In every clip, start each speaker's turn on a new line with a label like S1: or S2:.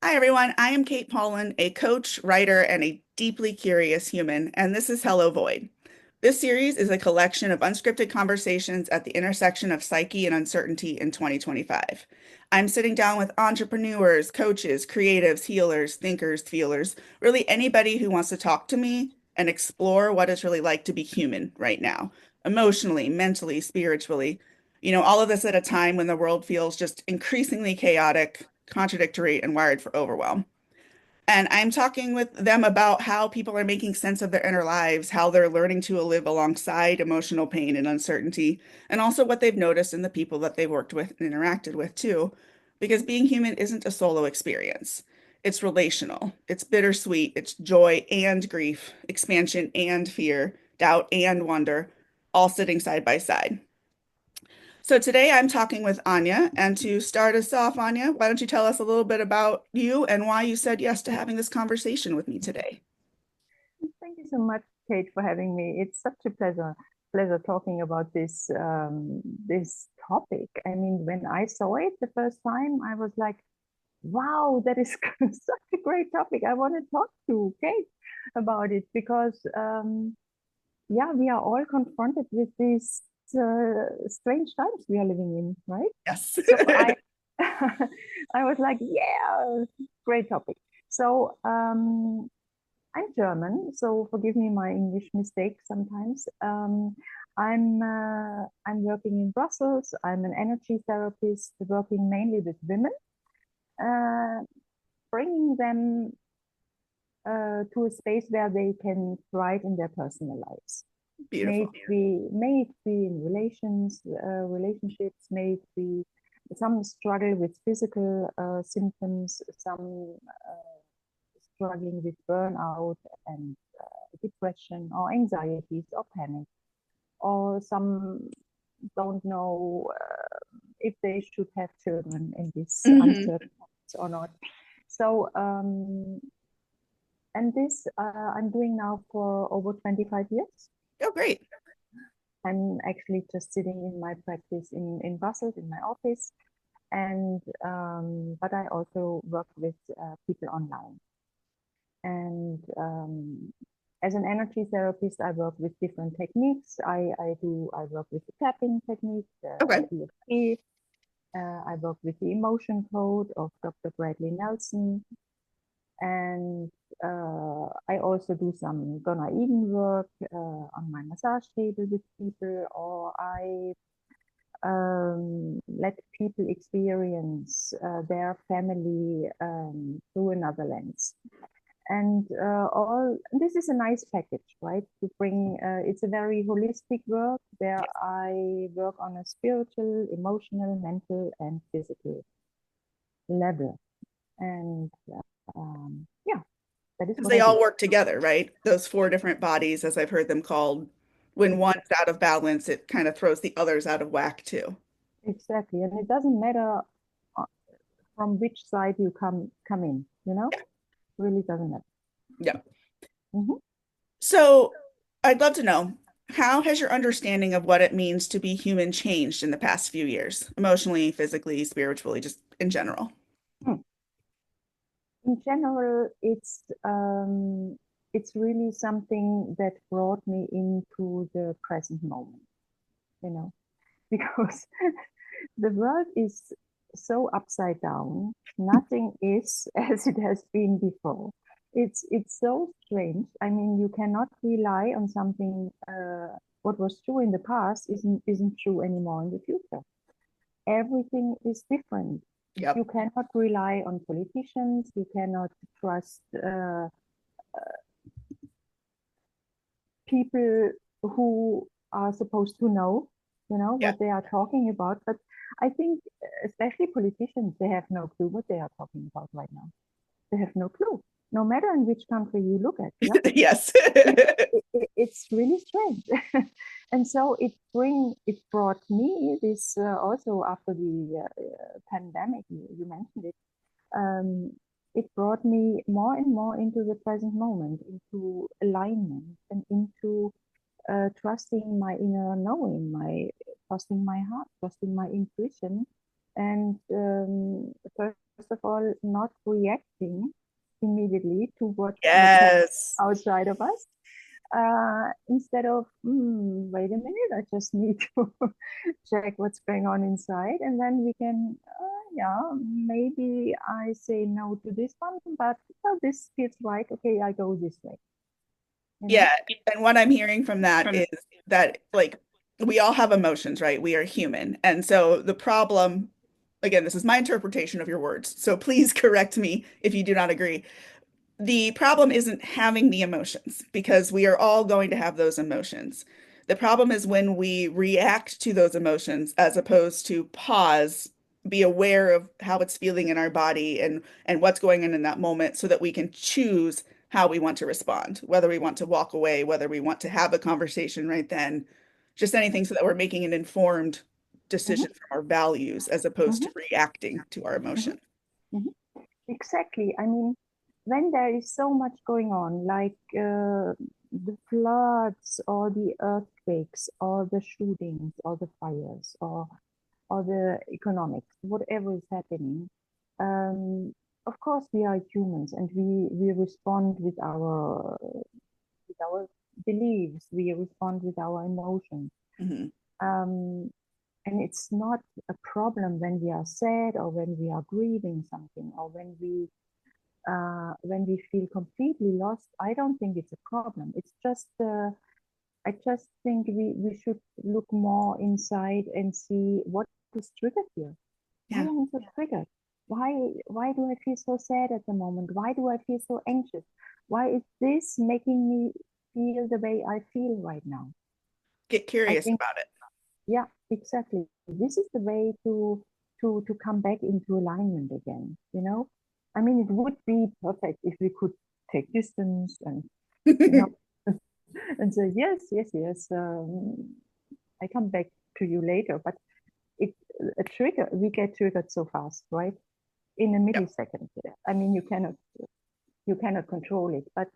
S1: Hi, everyone. I am Kate Paulin, a coach, writer, and a deeply curious human, and this is Hello Void. This series is a collection of unscripted conversations at the intersection of psyche and uncertainty in 2025. I'm sitting down with entrepreneurs, coaches, creatives, healers, thinkers, feelers, really anybody who wants to talk to me and explore what it's really like to be human right now, emotionally, mentally, spiritually. All of this at a time when the world feels just increasingly chaotic, contradictory, and wired for overwhelm. And I'm talking with them about how people are making sense of their inner lives, how they're learning to live alongside emotional pain and uncertainty, and also what they've noticed in the people that they've worked with and interacted with too. Because being human isn't a solo experience. It's relational, it's bittersweet, it's joy and grief, expansion and fear, doubt and wonder, all sitting side by side. So today I'm talking with Anja, and to start us off, Anja, why don't you tell us a little bit about you and why you said yes to having this conversation with me today?
S2: Thank you so much, Kate, for having me. It's such a pleasure talking about this topic. I mean, when I saw it the first time, I was like, "Wow, that is such a great topic. I want to talk to Kate about it because, yeah, we are all confronted with these strange times we are living in, right?"
S1: Yes.
S2: So I, I was like, "Yeah, great topic." So, I'm German, so forgive me my English mistakes sometimes. I'm working in Brussels. I'm an energy therapist, working mainly with women, uh, bringing them to a space where they can thrive in their personal lives.
S1: Beautiful.
S2: May it be in relationships, may it be some struggle with physical symptoms, some struggling with burnout and depression or anxieties or panic, or some don't know if they should have children in this
S1: Hmm.
S2: uncertain times or not. So, and this I'm doing now for over 25 years.
S1: Oh, great.
S2: I'm actually just sitting in my practice in Brussels in my office, and but I also work with people online. And as an energy therapist, I work with different techniques. I work with the tapping technique,
S1: Okay.
S2: EFT. I work with the emotion code of Dr. Bradley Nelson. And I also do some Donna Eden work on my massage table with people, or I let people experience their family through another lens. And all this is a nice package, right? To bring it's a very holistic work where I work on a spiritual, emotional, mental, and physical level. And yeah, that is
S1: Because
S2: what
S1: they
S2: I do.
S1: all work together, right? Those four different bodies, as I've heard them called. When one's
S2: Exactly,
S1: out of balance, it kind of throws the others out of whack too.
S2: exactly. And it doesn't matter uh, from which side you come in,
S1: Yeah.
S2: it really doesn't matter.
S1: Yeah.
S2: Mhm.
S1: So I'd love to know, how has your understanding of what it means to be human changed in the past few years, emotionally, physically, spiritually, just in general?
S2: Hmm. In general, it's really something that brought me into the present moment, you know, because the world is so upside down. Nothing is as it has been before. It's so strange. I mean, you cannot rely on something. What was true in the past isn't true anymore in the future. Everything is different.
S1: Yep.
S2: You cannot rely on politicians. You cannot trust people who are supposed to know,
S1: Yeah.
S2: what they are talking about. But I think, especially politicians, they have no clue what they are talking about right now. They have no clue, no matter in which country you look at. Yeah,
S1: Yes.
S2: it's really strange. And so it brought me this also after the pandemic. You mentioned it. Um, it brought me more and more into the present moment, into alignment, and into trusting my inner knowing, my trusting my heart, trusting my intuition, and first of all, not reacting immediately to what's happening
S1: Yes.
S2: outside of us. Instead of, wait a minute, I just need to check what's going on inside, and then we can, yeah, maybe I say no to this one, but well, this feels right. Okay, I go this way, you
S1: Yeah.
S2: know?
S1: And what I'm hearing from that is that like we all have emotions, right? We are human. And so the problem, again, this is my interpretation of your words. So please correct me if you do not agree. The problem isn't having the emotions because we are all going to have those emotions. The problem is when we react to those emotions as opposed to pause, be aware of how it's feeling in our body and what's going on in that moment so that we can choose how we want to respond, whether we want to walk away, whether we want to have a conversation right then, just anything so that we're making an informed
S2: Mhm,
S1: decision from our values as opposed
S2: mhm,
S1: to reacting to our
S2: mhm,
S1: emotion.
S2: mhm. Exactly. I mean, when there is so much going on, like the floods or the earthquakes or the shootings or the fires or the economics, whatever is happening, um, of course we are humans and we respond with our beliefs, we respond with our emotions.
S1: Mhm.
S2: Um, and it's not a problem when we are sad or when we are grieving something or when we feel completely lost. I don't think it's a problem. It's just I just think we should look more inside and see what is triggered here. Why
S1: Yeah.
S2: am I so triggered? Why do I feel so sad at the moment? Why do I feel so anxious? Why is this making me feel the way I feel right now?
S1: Get
S2: I
S1: curious
S2: think,
S1: about it.
S2: yeah, exactly. This is the way to come back into alignment again, you know? I mean, it would be perfect if we could take distance and, you know, and say, yes, yes, yes, I come back to you later. But it a trigger, we get triggered so fast, right? In a
S1: Yep.
S2: millisecond. I mean, you cannot control it. But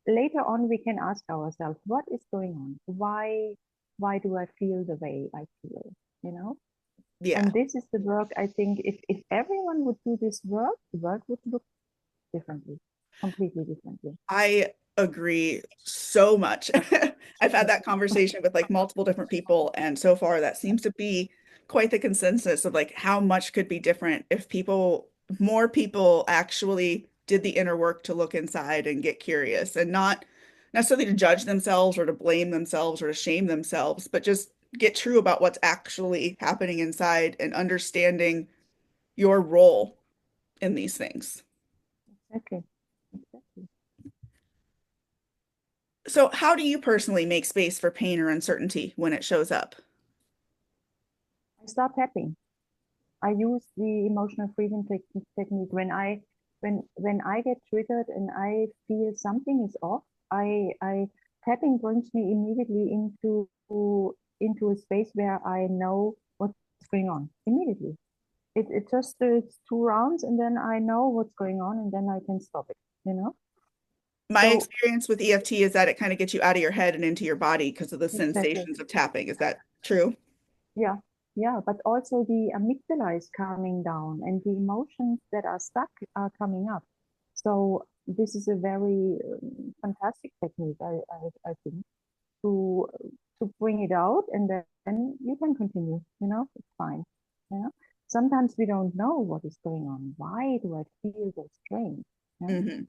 S2: later on, we can ask ourselves, what is going on? Why do I feel the way I feel? You know?
S1: Yeah.
S2: And this is the work. I think if everyone would do this work, the work would look differently, completely differently.
S1: I agree so much. I've had that conversation with like multiple different people, and so far that seems to be quite the consensus of like how much could be different if more people actually did the inner work to look inside and get curious and not necessarily to judge themselves or to blame themselves or to shame themselves, but just get true about what's actually happening inside and understanding your role in these things.
S2: Exactly. Exactly.
S1: So, how do you personally make space for pain or uncertainty when it shows up?
S2: I start tapping. I use the emotional freedom technique when I get triggered and I feel something is off. I tapping brings me immediately into a space where I know what's going on immediately. It just it's 2 rounds and then I know what's going on and then I can stop it. You know.
S1: My
S2: So
S1: experience with EFT is that it kind of gets you out of your head and into your body because of the
S2: exactly.
S1: sensations of tapping. Is that true?
S2: Yeah, yeah, but also the amygdala is calming down and the emotions that are stuck are coming up. So this is a very fantastic technique, I think, to to bring it out and then you can continue, it's fine. Yeah. Sometimes we don't know what is going on. Why do I feel so strange? Yeah.
S1: Hmm.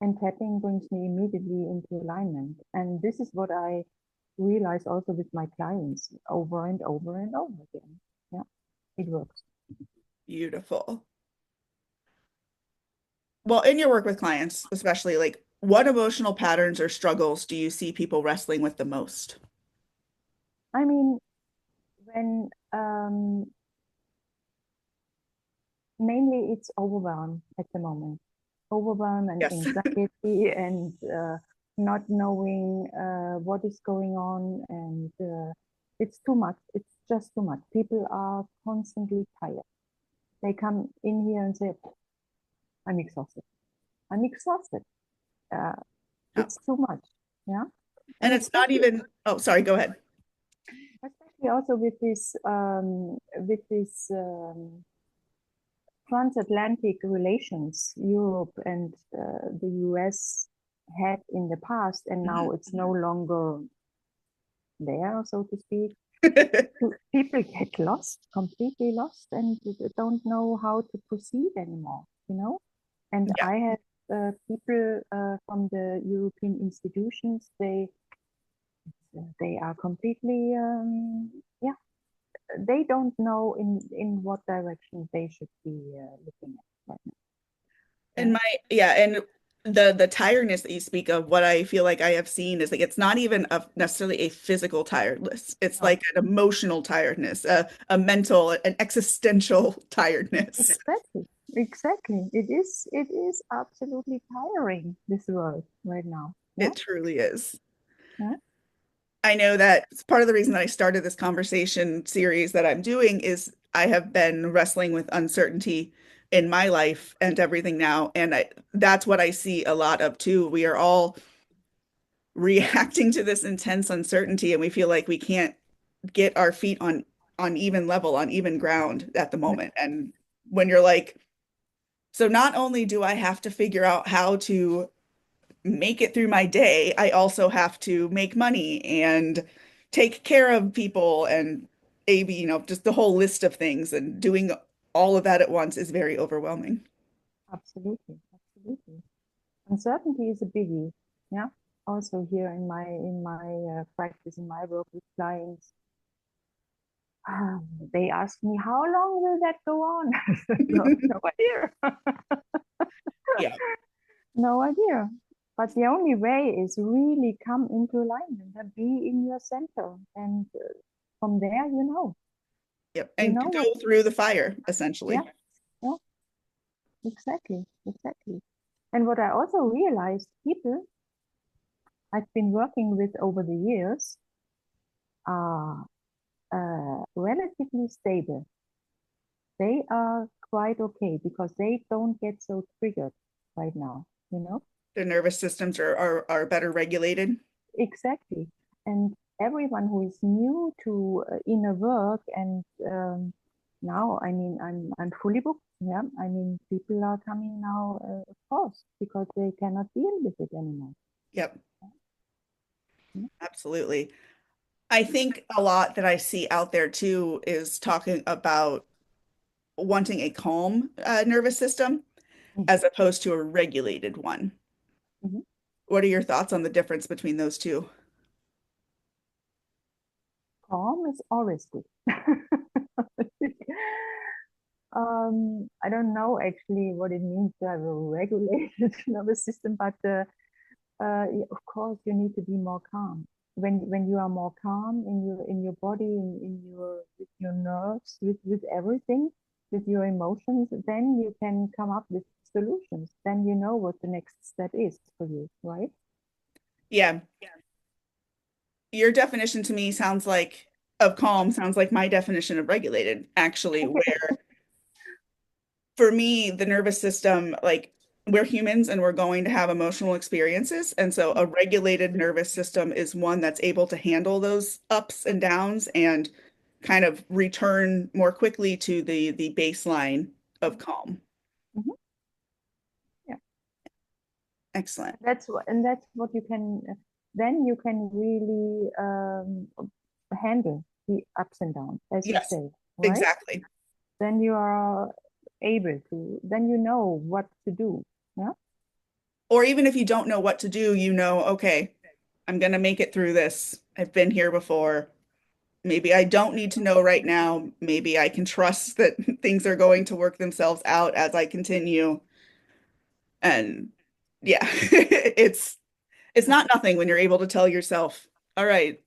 S2: And tapping brings me immediately into alignment. And this is what I realize also with my clients over and over and over again. Yeah, it works.
S1: Beautiful. Well, in your work with clients, especially, like what emotional patterns or struggles do you see people wrestling with the most?
S2: I mean, when mainly it's overwhelm at the moment, overwhelm and
S1: Yes.
S2: anxiety and not knowing what is going on, and it's too much. It's just too much. People are constantly tired. They come in here and say, "I'm exhausted. I'm exhausted." Uh,
S1: Oh.
S2: it's too much. Yeah,
S1: And
S2: and
S1: it's not even, oh, sorry, go ahead.
S2: especially also with this transatlantic relations Europe and the US had in the past, and now it's no longer there, so to speak. People get lost, completely lost, and don't know how to proceed anymore, you know? And
S1: Yeah.
S2: I have people from the European institutions, they are completely, yeah, they don't know in what direction they should be looking at right now.
S1: And
S2: Yeah.
S1: yeah, and the tiredness that you speak of, what I feel like I have seen is like it's not even necessarily a physical tiredness. It's
S2: No,
S1: like an emotional tiredness, a mental, an existential tiredness.
S2: exactly, exactly. It is absolutely tiring, this world right now. Yeah.
S1: It truly is.
S2: Yeah.
S1: I know that it's part of the reason that I started this conversation series that I'm doing is I have been wrestling with uncertainty in my life and everything now. And that's what I see a lot of too. We are all reacting to this intense uncertainty and we feel like we can't get our feet on even level, on even ground at the moment. And when you're like, so not only do I have to figure out how to make it through my day, I also have to make money and take care of people and maybe, just the whole list of things and doing all of that at once is very overwhelming.
S2: Absolutely, absolutely. Uncertainty is a biggie. Yeah. Also here in my practice, in my work with clients, they ask me, how long will that go on? No, no idea.
S1: Yeah.
S2: No idea. But the only way is really come into alignment and be in your center. And from there,
S1: Yep.
S2: you
S1: And
S2: know
S1: go
S2: what,
S1: through the fire,
S2: yeah,
S1: essentially.
S2: yeah, exactly, exactly. And what I also realized, people I've been working with over the years are relatively stable. They are quite okay because they don't get so triggered right now, you know?
S1: Their nervous systems are better regulated.
S2: Exactly. And everyone who is new to inner work and now, I mean, I'm fully booked. Yeah, I mean, people are coming now, of course, because they cannot deal with it anymore.
S1: Yep,
S2: Yeah.
S1: absolutely. I think a lot that I see out there too is talking about wanting a calm nervous system as opposed to a regulated one.
S2: Mhm.
S1: What are your thoughts on the difference between those two?
S2: Calm is always good. I don't know actually what it means to have a regulated nervous system, but yeah, of course you need to be more calm. When you are more calm in your body, in your with your nerves, with everything, with your emotions, then you can come up with solutions. Then you know what the next step is for you, right?
S1: Yeah, your definition to me sounds like of calm sounds like my definition of regulated, actually, where for me, the nervous system, like we're humans and we're going to have emotional experiences. And so a regulated nervous system is one that's able to handle those ups and downs and kind of return more quickly to the baseline of calm.
S2: Mhm. Yeah.
S1: Excellent.
S2: And that's what you can then you can really handle the ups and downs, as you
S1: Yes,
S2: say, right?
S1: exactly.
S2: Then you are able to, then you know what to do. Yeah.
S1: Or even if you don't know what to do, okay, I'm going to make it through this. I've been here before. Maybe I don't need to know right now. Maybe I can trust that things are going to work themselves out as I continue. And yeah, it's not nothing when you're able to tell yourself, all right,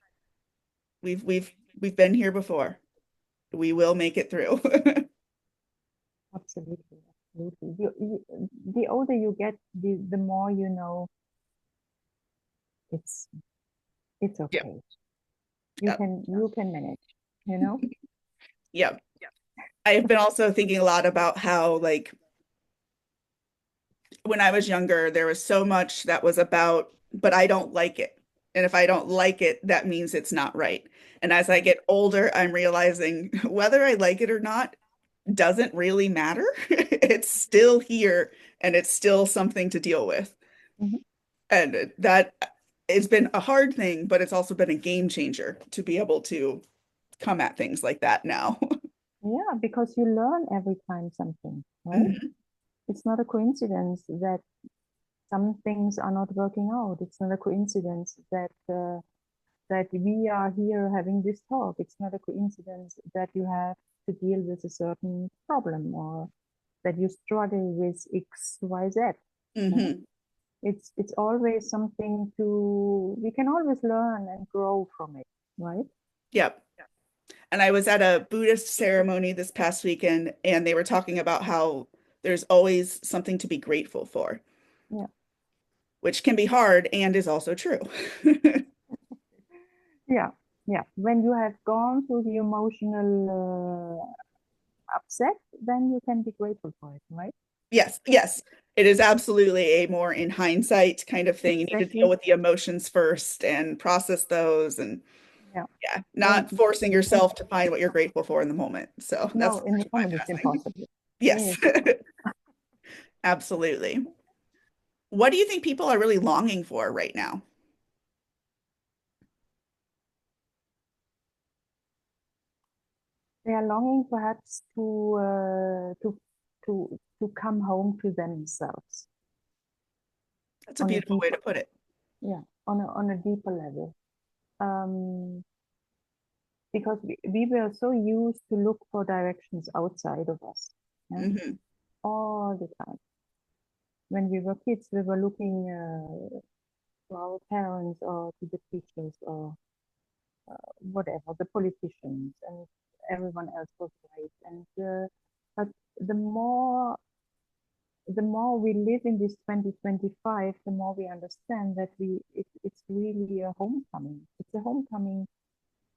S1: we've been here before. We will make it through.
S2: Absolutely, absolutely. The older you get, the more you know it's it's
S1: Yep,
S2: okay. You
S1: yep,
S2: can you can manage, you know?
S1: yep. I have been also thinking a lot about how, like, when I was younger, there was so much that was about, but I don't like it. And if I don't like it, that means it's not right. And as I get older, I'm realizing whether I like it or not, doesn't really matter. It's still here and it's still something to deal with.
S2: Mhm.
S1: And that it's been a hard thing, but it's also been a game changer to be able to come at things like that now.
S2: Yeah, because you learn every time something, right?
S1: Mhm.
S2: It's not a coincidence that some things are not working out. It's not a coincidence that we are here having this talk. It's not a coincidence that you have to deal with a certain problem or that you struggle with X, Y, Z. Yeah?
S1: Mhm.
S2: It's always something to we can always learn and grow from it, right?
S1: Yep. And I was at a Buddhist ceremony this past weekend, and they were talking about how there's always something to be grateful for,
S2: Yeah.
S1: which can be hard and is also true.
S2: Yeah. Yeah. When you have gone through the emotional upset, then you can be grateful for it, right?
S1: Yes, yes. It is absolutely a more in hindsight kind of thing. You need to deal
S2: Exactly.
S1: with the emotions first and process those and
S2: Yeah.
S1: yeah,
S2: When,
S1: not forcing
S2: when
S1: yourself to find what you're grateful for in the moment. So that's
S2: no, in the
S1: partial
S2: moment it's
S1: bypassing.
S2: impossible.
S1: Yes,
S2: It's impossible.
S1: absolutely. What do you think people are really longing for right now?
S2: They are longing perhaps to come home to themselves
S1: That's a
S2: on a
S1: beautiful way
S2: deeper,
S1: to put it.
S2: yeah, on a deeper level. Um, because we were so used to look for directions outside of us, yeah,
S1: Hmm.
S2: all the time. When we were kids, we were looking to our parents or to the teachers or whatever, the politicians, and everyone else was right. And but the more the more we live in this 2025, the more we understand that it's really a homecoming. It's a homecoming,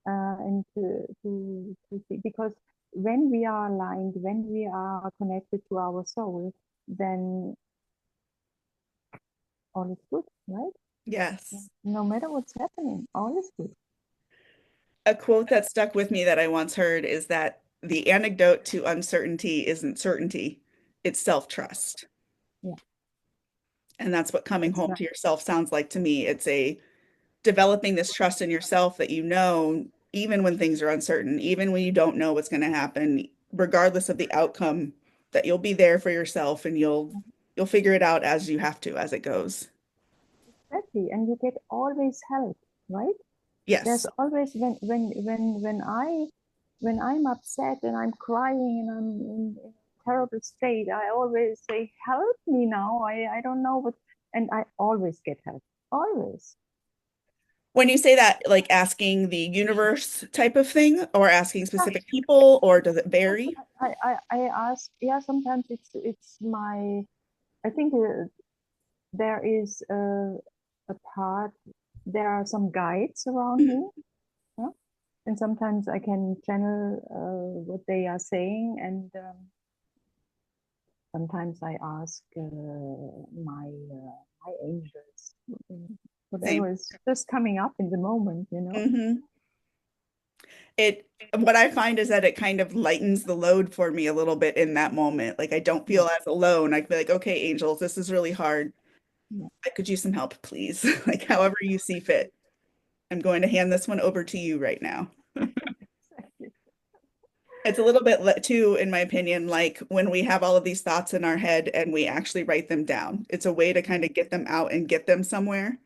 S2: and to see, because when we are aligned, when we are connected to our soul, then all is good, right?
S1: Yes.
S2: No matter what's happening, all is good.
S1: A quote that stuck with me that I once heard is that the antidote to uncertainty isn't certainty, it's self-trust.
S2: Yeah,
S1: And that's what coming
S2: that's
S1: home
S2: right.
S1: to yourself sounds like to me. It's a developing this trust in yourself that you know, even when things are uncertain, even when you don't know what's going to happen, regardless of the outcome, that you'll be there for yourself and you'll figure it out as you have to as it goes.
S2: Exactly, and you get always help, right? There's
S1: Yes.
S2: always when I'm upset and I'm crying and I'm in a terrible state, I always say, "Help me now! I don't know what," and I always get help, always.
S1: When you say that, like asking the universe type of thing or asking specific people, or does it vary?
S2: I ask, yeah, sometimes it's my, I think there is a part, there are some guides around me, yeah? And sometimes I can channel what they are saying, and sometimes I ask my angels,
S1: Same.
S2: whatever is just coming up in the moment, you know.
S1: Hmm. It what I find is that it kind of lightens the load for me a little bit in that moment. Like I don't
S2: Yeah,
S1: feel as alone. I feel like, okay, angels, this is really hard.
S2: yeah,
S1: I could use some help, please. Like however you see fit. I'm going to hand this one over to you right now.
S2: exactly.
S1: It's a little bit too, in my opinion, like when we have all of these thoughts in our head and we actually write them down. It's a way to kind of get them out and get them somewhere.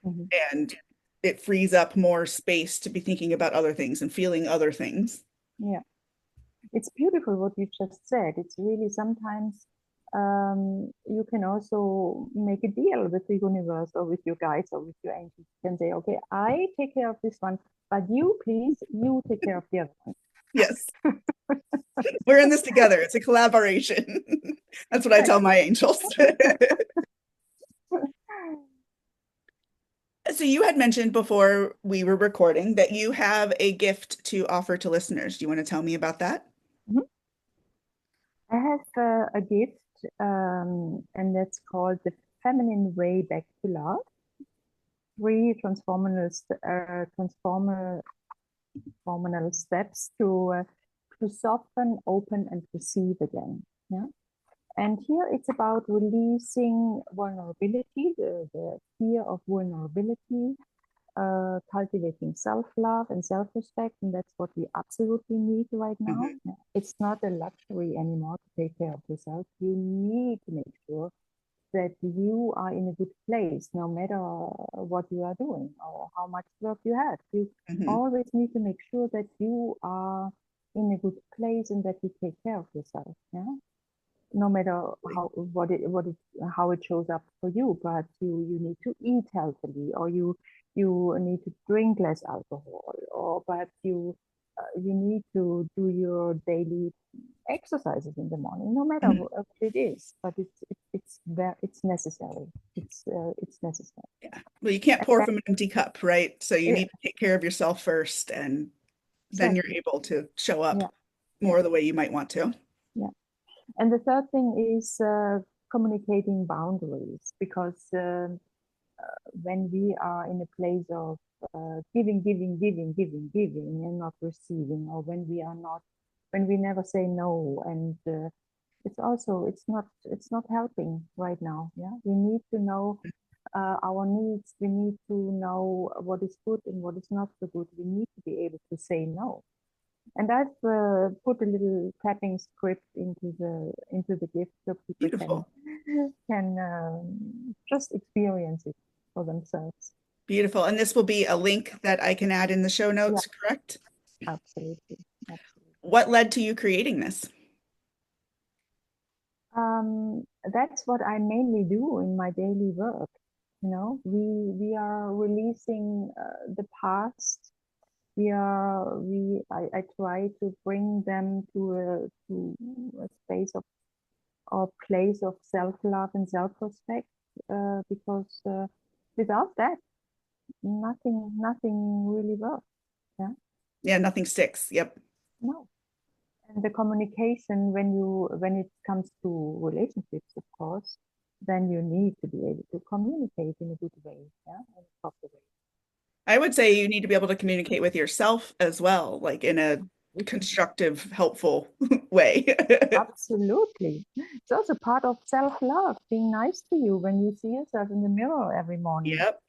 S2: Mhm.
S1: And it frees up more space to be thinking about other things and feeling other things.
S2: Yeah, it's beautiful what you just said. It's really sometimes you can also make a deal with the universe or with your guides or with your angels. You can say, okay, I take care of this one, but you please, you take care of the other one.
S1: Yes, we're in this together. It's a collaboration. That's what I tell my
S2: Exactly.
S1: angels. So you had mentioned before we were recording that you have a gift to offer to listeners. Do you want to tell me about that?
S2: Mhm. I have a gift, and that's called the Feminine Way Back to Love. Three transformational steps to to soften, open, and receive again. Yeah. And here it's about releasing vulnerability, the fear of vulnerability, cultivating self-love and self-respect, and that's what we absolutely need right now.
S1: Mhm.
S2: It's not a luxury anymore to take care of yourself. You need to make sure that you are in a good place, no matter what you are doing or how much work you have. You
S1: Mhm.
S2: always need to make sure that you are in a good place and that you take care of yourself. Yeah, no matter how it how it shows up for you, but you need to eat healthily, or you need to drink less alcohol, or but you need to do your daily exercises in the morning, no matter
S1: Mhm.
S2: what it is. But it's necessary. It's necessary.
S1: Yeah. Well, you can't
S2: And
S1: pour
S2: that,
S1: from an empty cup, right? So you
S2: yeah,
S1: need to take care of yourself first, and then you're
S2: exactly.
S1: able to show up
S2: Yeah, yeah,
S1: more the way you might want to.
S2: yeah. And the third thing is communicating boundaries, because when we are in a place of giving, and not receiving, or when we never say no, and it's not helping right now. Yeah, we need to know our needs. We need to know what is good and what is not so good. We need to be able to say no. And I've put a little tapping script into the gift so people
S1: Beautiful.
S2: can just experience it for themselves.
S1: Beautiful. And this will be a link that I can add in the show
S2: Yeah,
S1: notes, correct?
S2: absolutely, absolutely.
S1: What led to you creating this?
S2: That's what I mainly do in my daily work. You know, we are releasing the past. I try to bring them to a space of or place of self-love and self-respect, because without that, nothing really works. Yeah,
S1: Yeah, nothing sticks. Yep.
S2: no. And the communication, when it comes to relationships, of course, then you need to be able to communicate in a good way, yeah, in a proper
S1: I would say you need to be able to communicate with yourself as well, like in a
S2: way.
S1: constructive, helpful way.
S2: Absolutely. It's also part of self-love, being nice to you when you see yourself in the mirror every morning.
S1: Yep.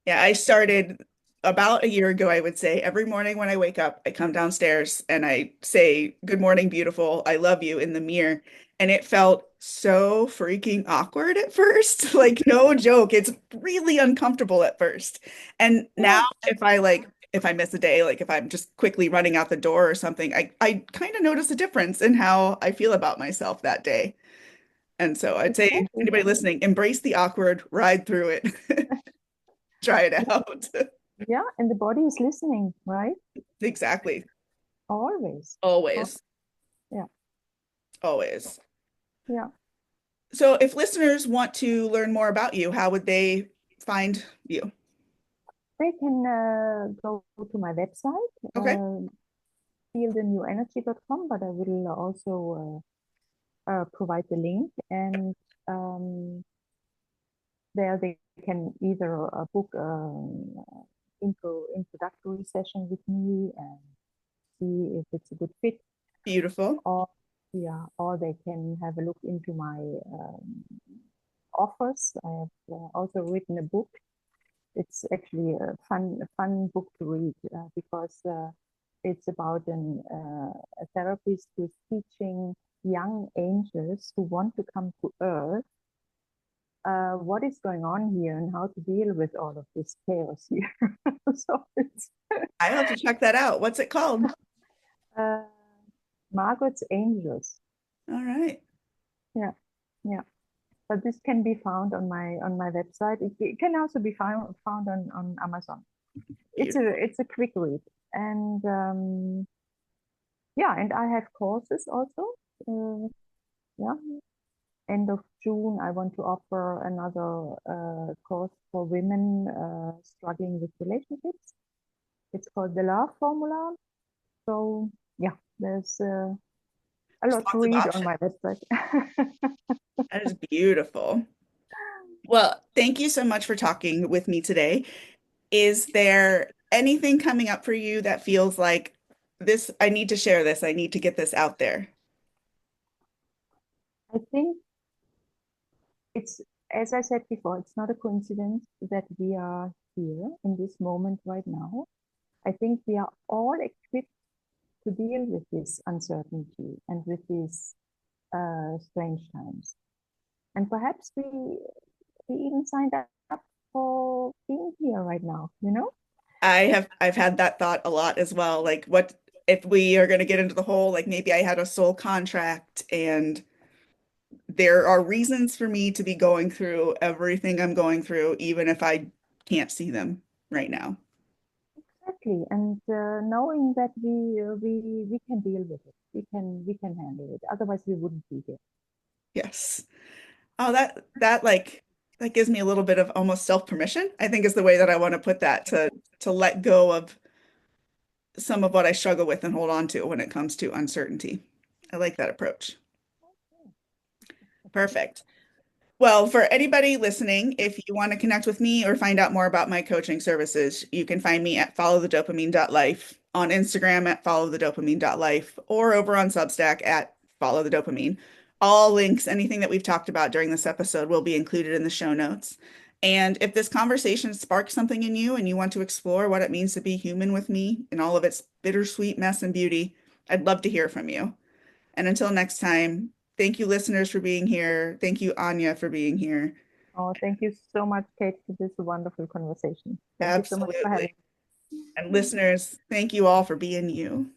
S1: Yeah, I started about a year ago, I would say. Every morning when I wake up, I come downstairs and I say, "Good morning, beautiful. I love you" in the mirror. And it felt so freaking awkward at first. Like, no joke. It's really uncomfortable at first. And now
S2: Yeah,
S1: if I miss a day, like if I'm just quickly running out the door or something, I kind of notice a difference in how I feel about myself that day. And so I'd say
S2: exactly.
S1: anybody listening, embrace the awkward, ride through it, try it out.
S2: Yeah, and the body is listening, right?
S1: Exactly.
S2: Always. Oh,
S1: Always.
S2: yeah,
S1: Always.
S2: yeah.
S1: So if listeners want to learn more about you, how would they find you?
S2: They can go to my website,
S1: Okay.
S2: feelthenewenergy.com, but I will also provide the link, and um, there they can either book introductory session with me and see if it's a good fit,
S1: Beautiful.
S2: or yeah, or they can have a look into my offers. I have also written a book. It's actually a fun book to read, because it's about a therapist who's teaching young angels who want to come to Earth what is going on here and how to deal with all of this chaos here. So it's
S1: I'll have to check that out. What's it called?
S2: uh, Margaret's Angels.
S1: All right.
S2: Yeah, yeah. But this can be found on my website. It can also be found on Amazon.
S1: Beautiful.
S2: It's a quick read, and yeah, and I have courses also. Yeah, end of June, I want to offer another course for women struggling with relationships. It's called the Love Formula. So yeah, there's a
S1: There's
S2: lot to
S1: lots of
S2: read on
S1: options.
S2: my website.
S1: That is beautiful. Well, thank you so much for talking with me today. Is there anything coming up for you that feels like I need to share this. I need to get this out there.
S2: I think it's, as I said before, it's not a coincidence that we are here in this moment right now. I think we are all equipped to deal with this uncertainty and with these strange times. And perhaps we even signed up for being here right now, you know?
S1: I've had that thought a lot as well. Like, what if we are going to get into the whole, like, maybe I had a soul contract and there are reasons for me to be going through everything I'm going through, even if I can't see them right now.
S2: Exactly. And knowing that we can deal with it. We can handle it. Otherwise we wouldn't be here.
S1: Yes. Oh, that like that gives me a little bit of almost self-permission, I think is the way that I want to put that, to let go of some of what I struggle with and hold on to when it comes to uncertainty. I like that approach. Perfect. Well, for anybody listening, if you want to connect with me or find out more about my coaching services, you can find me at followthedopamine.life, on Instagram at followthedopamine.life, or over on Substack at followthedopamine. All links, anything that we've talked about during this episode will be included in the show notes. And if this conversation sparks something in you and you want to explore what it means to be human with me in all of its bittersweet mess and beauty, I'd love to hear from you. And until next time, thank you, listeners, for being here. Thank you, Anja, for being here.
S2: Oh, thank you so much, Kate, for this wonderful conversation. Thank you so much for having
S1: Absolutely.
S2: me.
S1: And listeners, thank you all for being you.